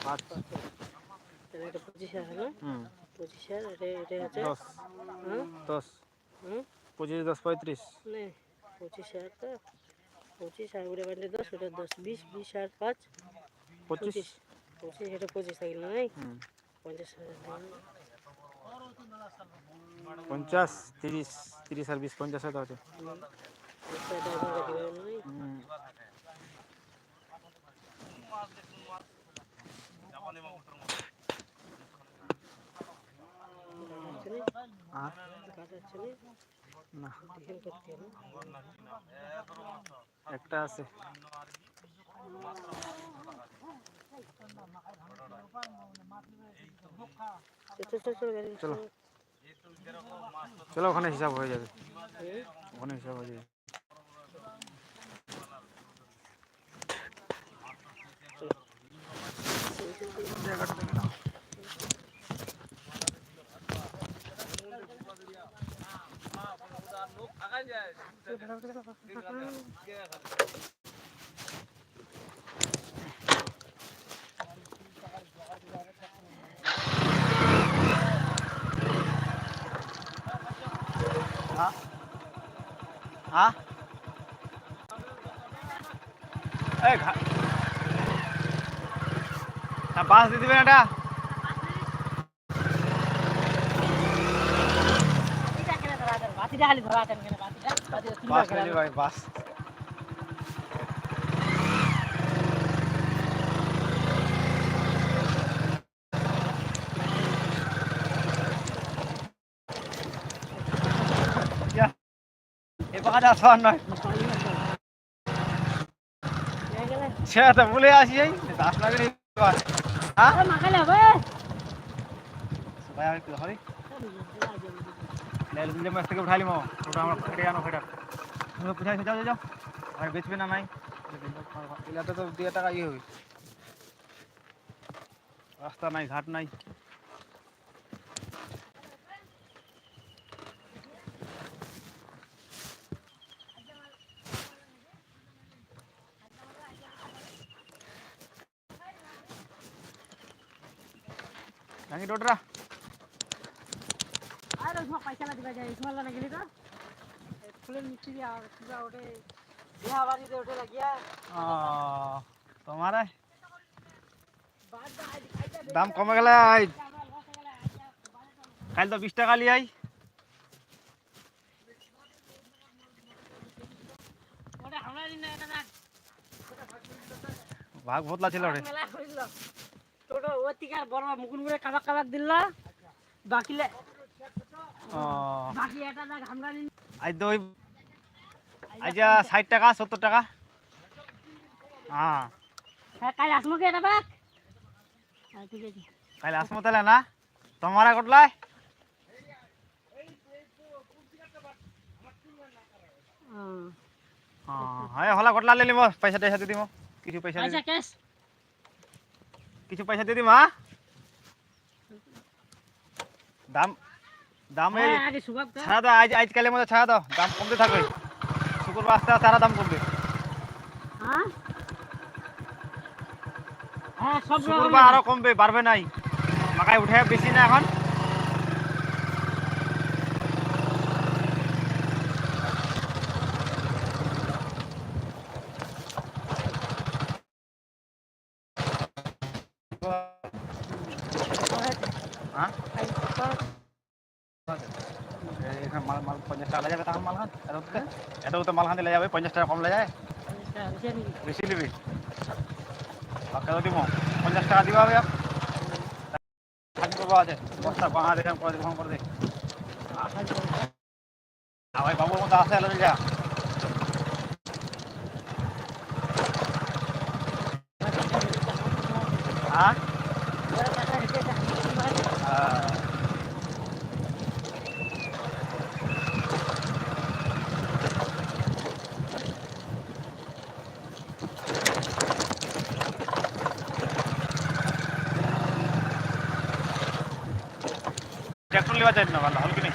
5 তাহলে এটা 25,000 হলো। 25,000 এটা হচ্ছে 10 হ্যাঁ 10 হুম 25 10 35 নে 25,000 তো 25 আর ওটা বান্ডে 10 ওটা 10 20 20 আর 5 25 25 এটা 25 থাকলো নাই 50,000 50 30 30 আর 20 50 টাকা আছে এটা ড্রাইভার দিবে নাই আর কাজ আছে না ডিফেন্ড করতে হবে একটা আছে চলো চলো ওখানে হিসাব হয়ে যাবে ওখানে হিসাব হয়ে যাবে হ্যাঁ এই বাস দিয়ে দিবেন এটা বাস নিয়ে ভাই বাস এ পাকা সর নয় সেটা তো বলে আসি এই 10 লাখের হ্যাঁ মাখালে হবে ভাই আর কি হবে লেল দিলে মাছ থেকে উঠাইলি মো ওটা আমরা কেটে আনো ফেটা তুমি পুছাই যাও যাও আর বেচবে না নাই এলাতে তো 2 টাকা ই হবে রাস্তা নাই ঘাট নাই নাকি ডোটরা আর ওই পয়সা না দিবা যায় ইসমাল না গেলি তো ফুলের মিষ্টি দিয়ে আর পুরা ওঠে বিয়া বাড়িতে ওঠে লাগিয়া তোমার দাম কমে গেলে কাল তো 20 টাকা লিয়াই ওটা আমরা দিন না এটা না ভাগ ভতলা ছিল রে মেলা কইল টোটো ওতিকার বড় মুকুন করে কাবাক কাবাক দিলা বাকিলে বাকি এটা না আমরা দিন আজ তো ওই আজ 60 টাকা 70 টাকা হ্যাঁ হ্যাঁ কাল আসমু কি এটা বাক হ্যাঁ ঠিক আছে কাল আসমু তাহলে না তোমারা কটলাই হ্যাঁ হলা কটলা ले लिमो पैसा टैसा दे दिमो কিছু পয়সা আচ্ছা ক্যাশ কিছু পয়সা দিয়ে দিমা দাম দাম এই আগে সুভাগ তো ছাড়া দাও আজ কালের মধ্যে ছাড়া দাও দাম কমতে থাকবে শুক্রবার আস্তে আস্তে আরো দাম কমবে হ্যাঁ হ্যাঁ সব শুক্রবার আরো কমবে বাড়বে নাই মাকাই উঠে বেশি না এখন হ্যাঁ এখানে মাল 50 টাকা যাবে তখন মালখান এত তো মালখান দিলে যাবে 50 টাকা কম লাগে বেশি নিবি কত দিব 50 টাকা দিবা হবে করবো আছে বস্তা বাঁধা দেখে করে দে ভাই বাবুর মতো আসে এলো যা হ্যাঁ ট্র্যাক্টর লিবা চাই না ভালো হল কি নেই